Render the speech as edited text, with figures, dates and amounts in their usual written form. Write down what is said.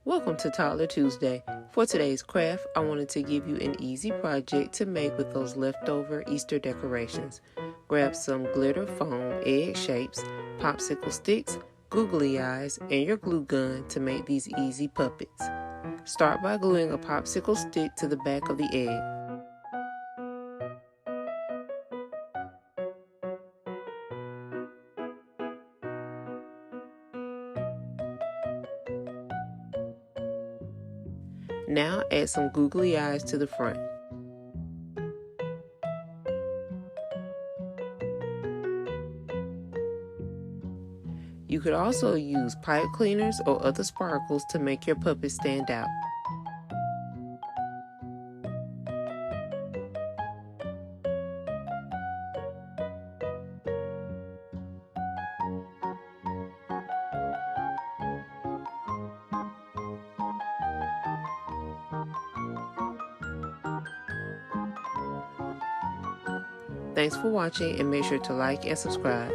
Welcome to Toddler Tuesday. For today's craft, I wanted to give you an easy project to make with those leftover Easter decorations. Grab some glitter foam egg shapes, popsicle sticks, googly eyes, and your glue gun to make these easy puppets. Start by gluing a popsicle stick to the back of the egg. Now add some googly eyes to the front. You could also use pipe cleaners or other sparkles to make your puppet stand out. Thanks for watching, and make sure to like and subscribe.